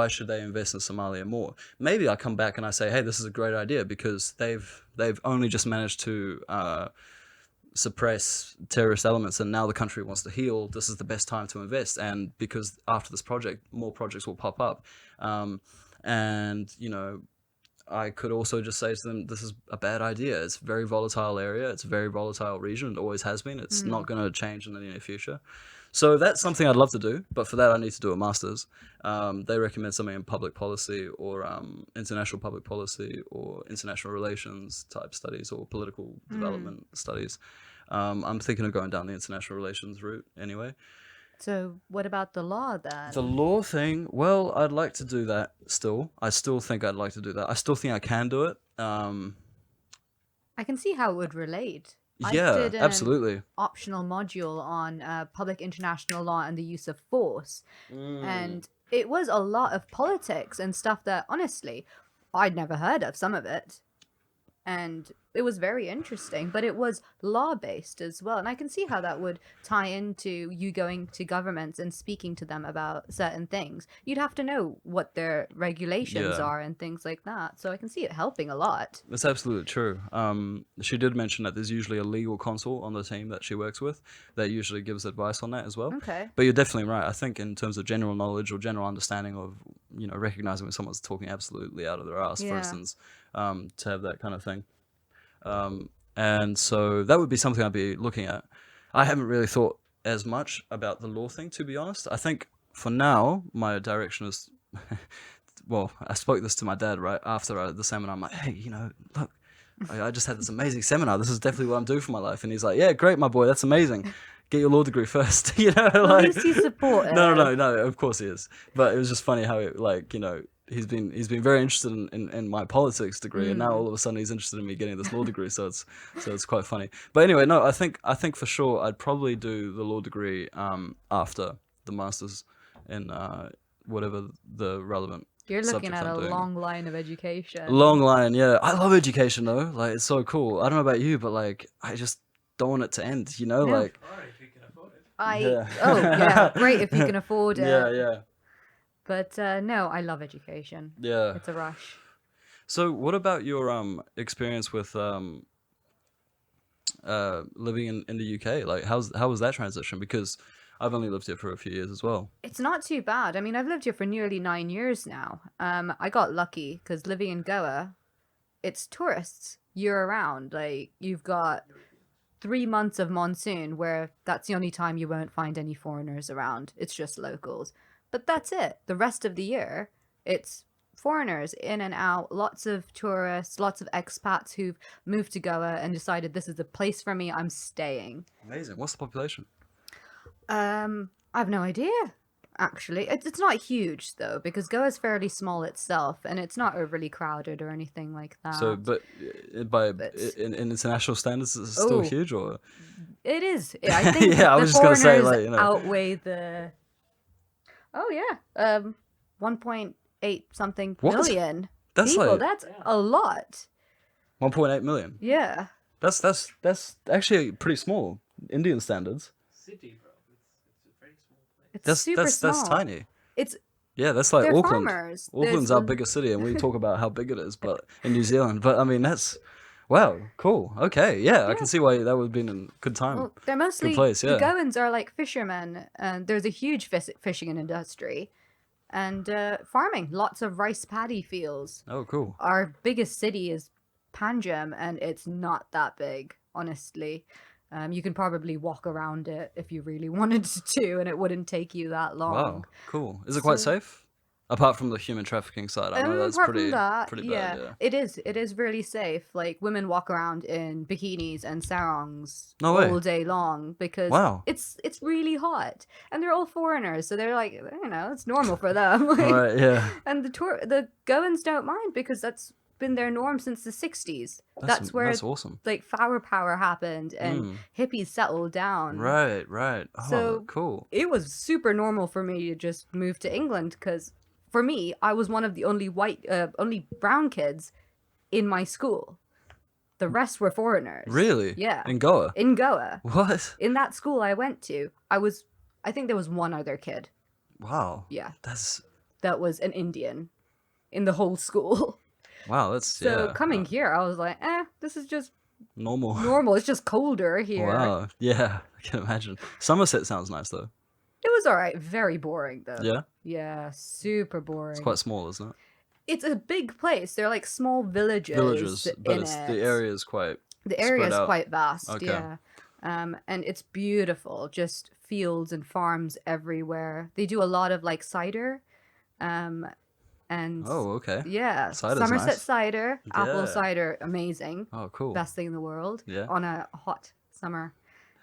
should they invest in Somalia more? Maybe I come back and I say, hey, this is a great idea because they've only just managed to suppress terrorist elements, and now the country wants to heal. This is the best time to invest, and because after this project, more projects will pop up, and I could also just say to them, this is a bad idea. It's a very volatile area. It's a very volatile region. It always has been. It's not going to change in the near future. So that's something I'd love to do, but for that I need to do a master's. They recommend something in public policy or international public policy or international relations type studies or political development studies. I'm thinking of going down the international relations route anyway. So what about the law then? The law thing, well, I'd like to do that still. I still think I'd like to do that. I still think I can do it. I can see how it would relate. Yeah, I did an absolutely. optional module on public international law and the use of force. And it was a lot of politics and stuff that, honestly, I'd never heard of, some of it. And it was very interesting, but it was law-based as well. And I can see how that would tie into you going to governments and speaking to them about certain things. You'd have to know what their regulations are and things like that. So I can see it helping a lot. That's absolutely true. She did mention that there's usually a legal consul on the team that she works with that usually gives advice on that as well. Okay. But you're definitely right. I think in terms of general knowledge or general understanding of, recognizing when someone's talking absolutely out of their ass, for instance, to have that kind of thing. And so that would be something I'd be looking at. I haven't really thought as much about the law thing, to be honest. I think for now, my direction is, well, I spoke this to my dad right after the seminar. I'm like, hey, look, I just had this amazing seminar. This is definitely what I'm doing for my life. And he's like, yeah, great, my boy. That's amazing. Get your law degree first. At least he's supportive. No, of course he is. But it was just funny how it, he's been very interested in my politics degree, and now all of a sudden he's interested in me getting this law degree. So it's quite funny. But anyway, no, I think for sure I'd probably do the law degree after the masters in whatever the relevant. You're looking subject at I'm a doing. long line of education. Long line, yeah. I love education though. Like, it's so cool. I don't know about you, but I just don't want it to end. Yeah. Like. All right, if you can afford it. Oh yeah, great if you can afford it. Yeah. But no, I love education. Yeah. It's a rush. So, what about your experience with living in the UK? Like, how was that transition? Because I've only lived here for a few years as well. It's not too bad. I mean, I've lived here for nearly 9 years now. I got lucky because living in Goa, it's tourists year round. Like, you've got 3 months of monsoon where that's the only time you won't find any foreigners around. It's just locals. But that's it. The rest of the year, it's foreigners in and out, lots of tourists, lots of expats who've moved to Goa and decided this is the place for me, I'm staying. Amazing. What's the population? I have no idea, actually. It's not huge, though, because Goa's fairly small itself, and it's not overly crowded or anything like that. So, but in international standards, is it still huge, or? It is. I think Yeah, I was the just gonna say, foreigners outweigh the... Oh, yeah. 1.8 something What? million That's people. like That's a lot. 1.8 million. Yeah. That's actually pretty small, Indian standards. City, bro. It's a very small place. It's super small. That's tiny. It's Yeah, that's like they're Auckland. farmers. Auckland's our biggest city, and we talk about how big it is, but in New Zealand. But I mean, that's wow, cool. Okay, yeah, I can see why that would have been a good time. Well, they're mostly place, yeah. the Goans are like fishermen, and there's a huge fishing industry, and farming. Lots of rice paddy fields. Oh, cool. Our biggest city is Panjim, and it's not that big, honestly. You can probably walk around it if you really wanted to, and it wouldn't take you that long. Wow, cool. Is it quite safe? Apart from the human trafficking side, I know that's apart pretty from that, bad. Yeah. It is really safe. Like, women walk around in bikinis and sarongs No way. all day long because Wow. it's really hot, and they're all foreigners, so they're like, it's normal for them. Like, Right. Yeah. and the Goans don't mind because that's been their norm since the 60s. That's where that's awesome. like flower power happened and hippies settled down. Right. Oh, So- cool. It was super normal for me to just move to England because for me, I was one of the only brown kids in my school. The rest were foreigners. Really? Yeah. In Goa. In Goa. What? In that school I went to, I think there was one other kid. Wow. Yeah, That's that was an Indian in the whole school. wow. That's So yeah. coming here, I was like, this is just normal. normal. It's just colder here. Wow. Yeah, I can imagine. Somerset sounds nice though. It was all right. Very boring though. Yeah. Yeah, super boring. It's quite small, isn't it? It's a big place. They're like small villages But in it's it. the area is quite The area spread is out. quite vast. Okay. Yeah. And it's beautiful. Just fields and farms everywhere. They do a lot of like cider. And Oh, okay. yeah, Cider's Somerset nice. cider, apple Yeah. cider, amazing. Oh, cool. Best thing in the world. Yeah. On a hot summer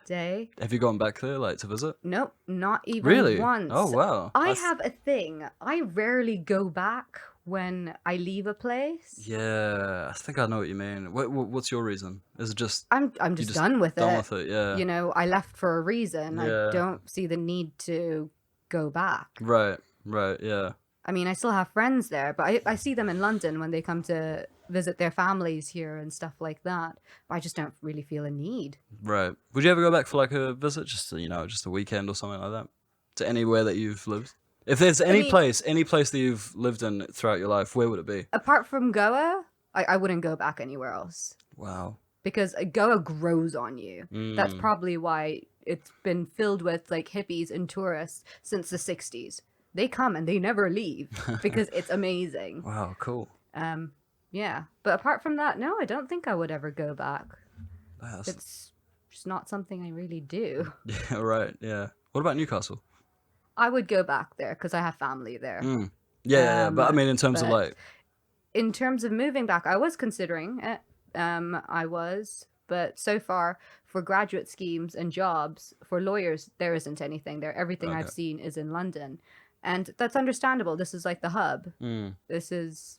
day. Have you gone back there, like, to visit? Nope, not even Really? once. Oh, wow. I That's- have a thing. I rarely go back when I leave a place. Yeah, I think I know what you mean. What's your reason? Is it just I'm you just done with done it. with it? Yeah. You know, I left for a reason. Yeah. I don't see the need to go back. Right. Yeah. I mean, I still have friends there, but I see them in London when they come to visit their families here and stuff like that. But I just don't really feel a need. Right. Would you ever go back for like a visit, just just a weekend or something like that, to anywhere that you've lived? If there's any mean- place that you've lived in throughout your life, where would it be? Apart from Goa, I wouldn't go back anywhere else. Wow. Because Goa grows on you. That's Mm. probably why it's been filled with like hippies and tourists since the 60s. They come and they never leave because it's amazing. Wow. Cool. Yeah. But apart from that, no, I don't think I would ever go back. That's, It's just not something I really do. yeah. Right. Yeah. What about Newcastle? I would go back there because I have family there. Mm. Yeah. But I mean, in terms of but- like, In terms of moving back, I was considering it. But so far for graduate schemes and jobs for lawyers, there isn't anything there. Everything I've Okay. seen is in London, and that's understandable. This is like the hub. mm, This is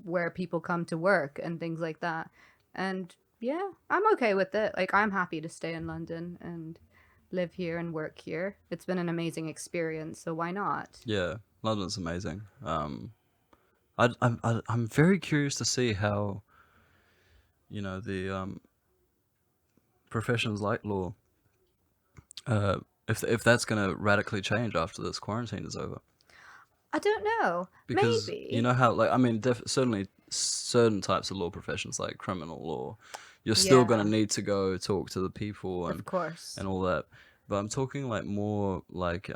where people come to work and things like that. And yeah, I'm okay with it. Like, I'm happy to stay in London and live here and work here. It's been an amazing experience, so why not? yeah, London's amazing. I'm very curious to see how, the professions like law, if that's gonna radically change after this quarantine is over. I don't know. Because Maybe. you know how, like, I mean, certainly certain types of law professions, like criminal law, you're still Yeah. gonna need to go talk to the people Of course. and all that. But I'm talking like more like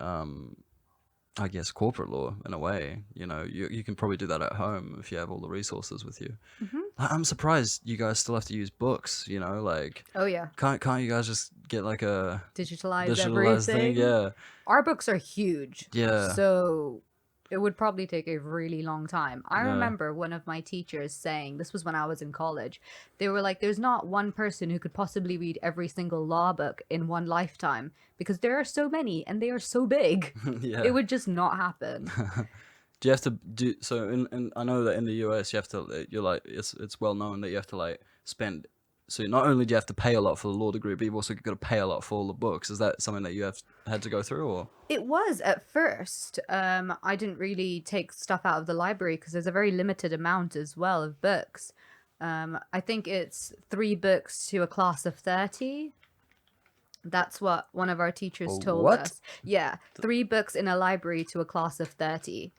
I guess corporate law in a way. You can probably do that at home if you have all the resources with you. Mhm. I'm surprised you guys still have to use books. Like Oh yeah, can't you guys just get like a digitalize digitalized everything. thing? Yeah, Our books are huge. Yeah. So it would probably take a really long time. I Yeah. remember one of my teachers saying, this was when I was in college, they were like, there's not one person who could possibly read every single law book in one lifetime because there are so many and they are so big. yeah. It would just not happen. Do you have to do so? In I know that in the US you have to. You're like it's well known that you have to like spend. So not only do you have to pay a lot for the law degree, but you've also got to pay a lot for all the books. Is that something that you have had to go through, or? It was at first. I didn't really take stuff out of the library because there's a very limited amount as well of books. I think it's 3 books to a class of 30. That's what one of our teachers told what? us. Yeah, 3 books in a library to a class of 30.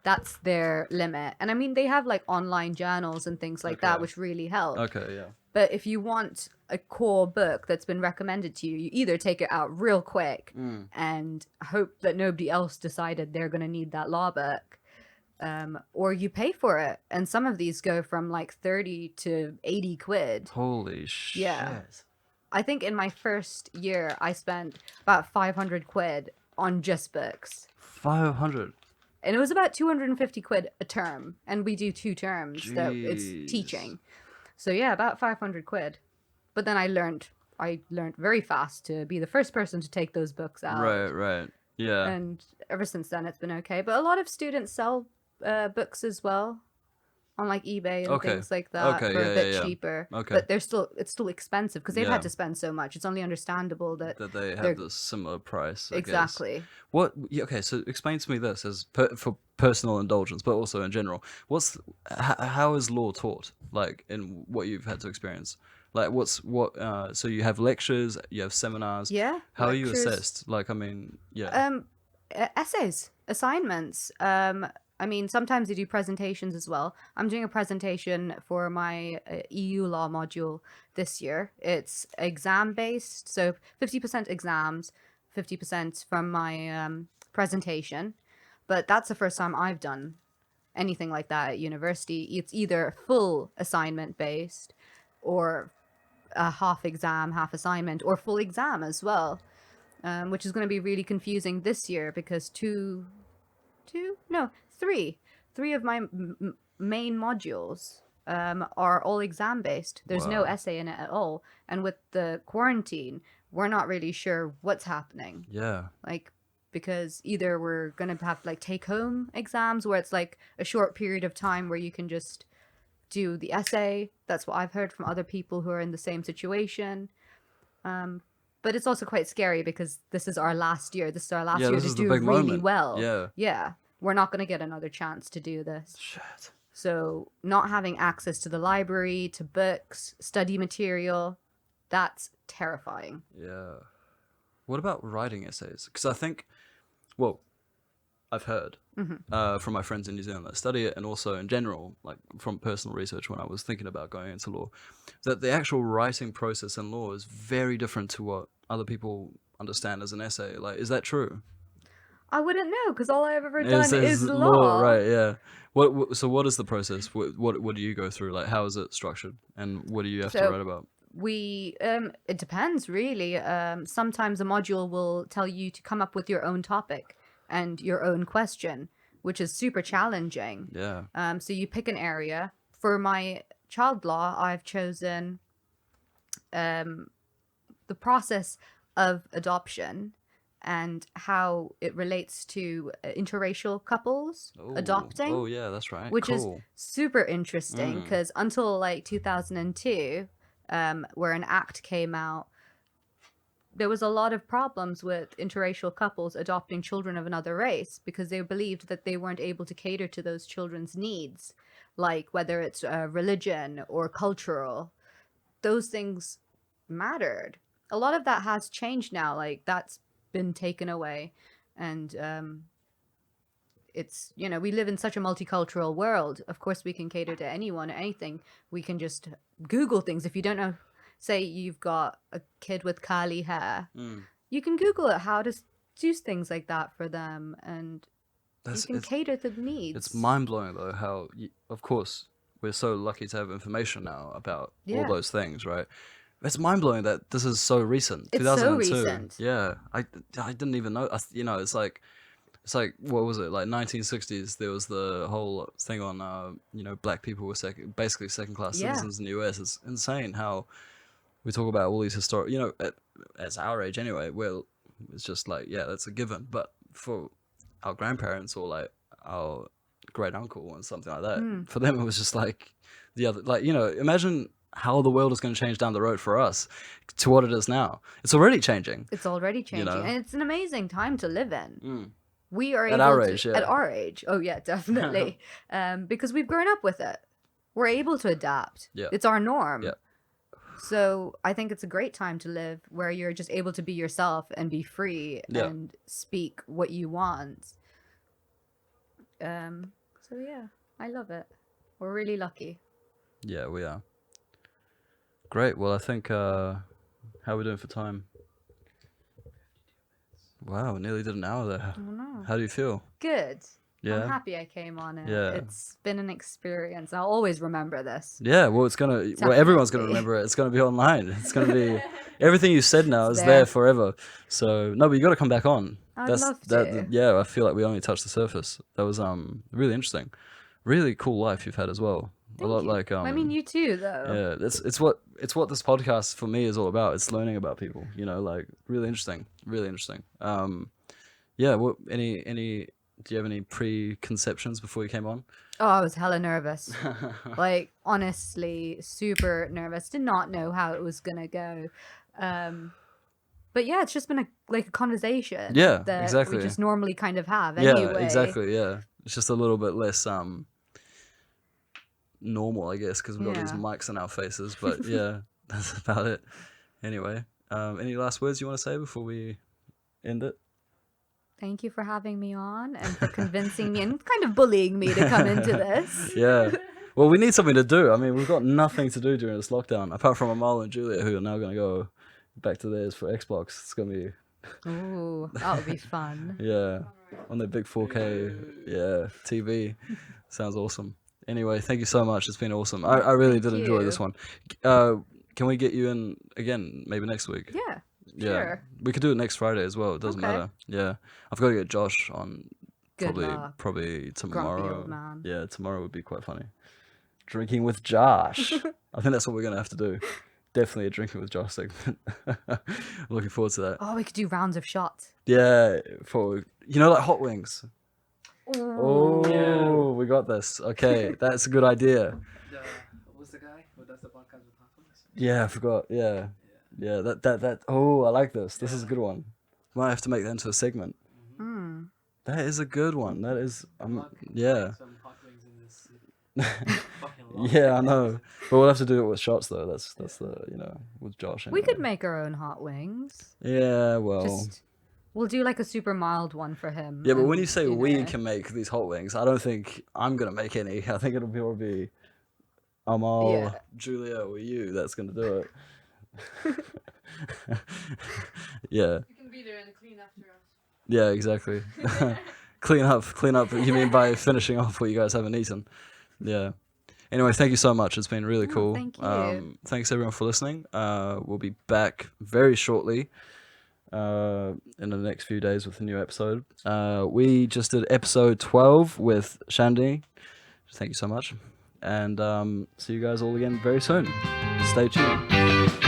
That's their limit. And I mean, they have like online journals and things like that, Okay. which really help. Okay, yeah. But if you want a core book that's been recommended to you, you either take it out real quick and hope that nobody else decided they're going to need that law book, or you pay for it. And some of these go from like 30 to 80 quid. Holy shit. Yeah. I think in my first year, I spent about 500 quid on just books. 500. And it was about 250 quid a term. And we do 2 terms, so it's Jeez. teaching. So yeah, about 500 quid. But then I learned very fast to be the first person to take those books out. Right. Yeah. And ever since then, it's been okay. But a lot of students sell books as well on like eBay and Okay. things like that Okay, for yeah, a bit yeah. cheaper. Okay. But it's still expensive because they've Yeah. had to spend so much. It's only understandable that that they they're- have the similar price. I guess. exactly. Okay, so explain to me this as for personal indulgence, but also in general. How is law taught? Like in what you've had to experience. Like so you have lectures, you have seminars. Yeah. How are you lectures. assessed? Like I mean, yeah. Essays. Assignments. I mean, sometimes they do presentations as well. I'm doing a presentation for my EU law module this year. It's exam based, so 50% exams, 50% from my presentation. But that's the first time I've done anything like that at university. It's either full assignment based or a half exam, half assignment, or full exam as well, which is going to be really confusing this year because three of my main modules are all exam based. There's no Wow. essay in it at all. And with the quarantine, we're not really sure what's happening. Yeah. Like, because either we're going to have like take home exams where it's like a short period of time where you can just do the essay. That's what I've heard from other people who are in the same situation. But it's also quite scary because this is our last year. This is our last Yeah, year this to is the do big really moment. well. Yeah. Yeah. We're not going to get another chance to do this. Shit. So not having access to the library, to books, study material, that's terrifying. Yeah. What about writing essays? Because I think, well, I've heard from my friends in New Zealand that study it, and also in general, like from personal research when I was thinking about going into law, that the actual writing process in law is very different to what other people understand as an essay. Like, is that true? I wouldn't know because all I've ever done is law, law. right? Yeah. So what is the process? What do you go through? Like, how is it structured, and what do you have to So- write about? It depends really. Sometimes a module will tell you to come up with your own topic and your own question, which is super challenging. Yeah. So you pick an area. For my child law, I've chosen the process of adoption and how it relates to interracial couples adopting. Oh yeah, that's right. Which is Cool. super interesting because until like 2002, where an act came out, there was a lot of problems with interracial couples adopting children of another race because they believed that they weren't able to cater to those children's needs, like whether it's religion or cultural. Those things mattered. A lot of that has changed now. Like that's been taken away, and it's, you know, we live in such a multicultural world. Of course we can cater to anyone, anything. We can just Google things. If you don't know, say you've got a kid with curly hair, you can Google it, how to do things like that for them, and you can cater to the needs. It's mind-blowing though how of course we're so lucky to have information now about all those things, right? It's mind-blowing that this is so recent. It's so 2002. recent. Yeah, I didn't even know. You know, it's like what was it, like 1960s? There was the whole thing on you know, black people were basically second-class citizens in the US. It's insane how we talk about all these historic, you know, at our age anyway. Well, it's just like, yeah, that's a given. But for our grandparents or like our great uncle and something like that, for them it was just like the other, like, you know, imagine how the world is going to change down the road for us to what it is now. It's already changing. It's already changing, know? and it's an amazing time to live in. We are At able our to, age, yeah. at our age. Oh yeah, definitely. Because we've grown up with it. We're able to adapt. Yeah. It's our norm. Yeah. So I think it's a great time to live where you're just able to be yourself and be free and speak what you want. So yeah, I love it. We're really lucky. Yeah, we are. Great. Well, I think how are we doing for time? Wow, nearly did an hour there. Oh no. How do you feel? Good. Yeah. I'm happy I came on it. Yeah. It's been an experience. I'll always remember this. Yeah, well, it's gonna. Well, everyone's gonna Definitely. remember it. It's gonna be online. It's gonna be everything you said now is It's there there. forever. So no, but you got to come back on. I'd love to. Yeah, I feel like we only touched the surface. That was really interesting. Really cool life you've had as well. Thank a lot you. like I mean, you too, though. Yeah, it's what this podcast for me is all about. It's learning about people. You know, like really interesting. Really interesting. Yeah. What any? Do you have any preconceptions before you came on? Oh, I was hella nervous. Like, honestly, super nervous. Did not know how it was gonna go. But yeah, it's just been a conversation. Yeah, that exactly. we just normally kind of have Yeah, anyway. exactly. Yeah, it's just a little bit less normal, I guess, because we've got these Yeah. mics in our faces. But yeah, that's about it. Anyway, any last words you want to say before we end it? thank you for having me on and for convincing me and kind of bullying me to come into this. Yeah. Well, we need something to do. I mean, we've got nothing to do during this lockdown, apart from Amal and Julia, who are now going to go back to theirs for Xbox. It's going to be, Ooh, that would be fun. yeah, on their big 4K, yeah, TV. Sounds awesome. Anyway, thank you so much. It's been awesome. I really did enjoy this one. Can we get you in again, maybe next week? Yeah, Yeah. sure. We could do it next Friday as well. It doesn't Okay. matter. Yeah. I've got to get Josh on Good luck. probably Grumpy tomorrow. old man. Yeah, tomorrow would be quite funny. Drinking with Josh. I think that's what we're going to have to do. Definitely a drinking with Josh segment. Looking forward to that. Oh, we could do rounds of shots. Yeah, like hot wings. Ooh. Oh, we got this. Okay, that's a good idea. Who's the guy who does the podcast with hot wings? Yeah, I forgot. Yeah. Yeah, that. Oh, I like this. This is a good one. Might have to make that into a segment. Mm. That is a good one. That is, Luck, yeah. some hot wings in this fucking lot. Yeah, I know. But we'll have to do it with shots though. That's the with Josh. We anyway. could make our own hot wings. Yeah, well. We'll do like a super mild one for him. Yeah, but when and, you say we know. can make these hot wings, I don't think I'm gonna make any. I think it'll be Amal, Yeah. Julia, or you that's gonna do it. Yeah. You can be there and clean after us. Yeah, exactly. Clean up. You mean by finishing off what you guys haven't eaten? Yeah. Anyway, thank you so much. It's been really cool. thank you. Thanks everyone for listening. We'll be back very shortly. In the next few days with a new episode. We just did episode 12 with Chandini. Thank you so much. And see you guys all again very soon. Stay tuned.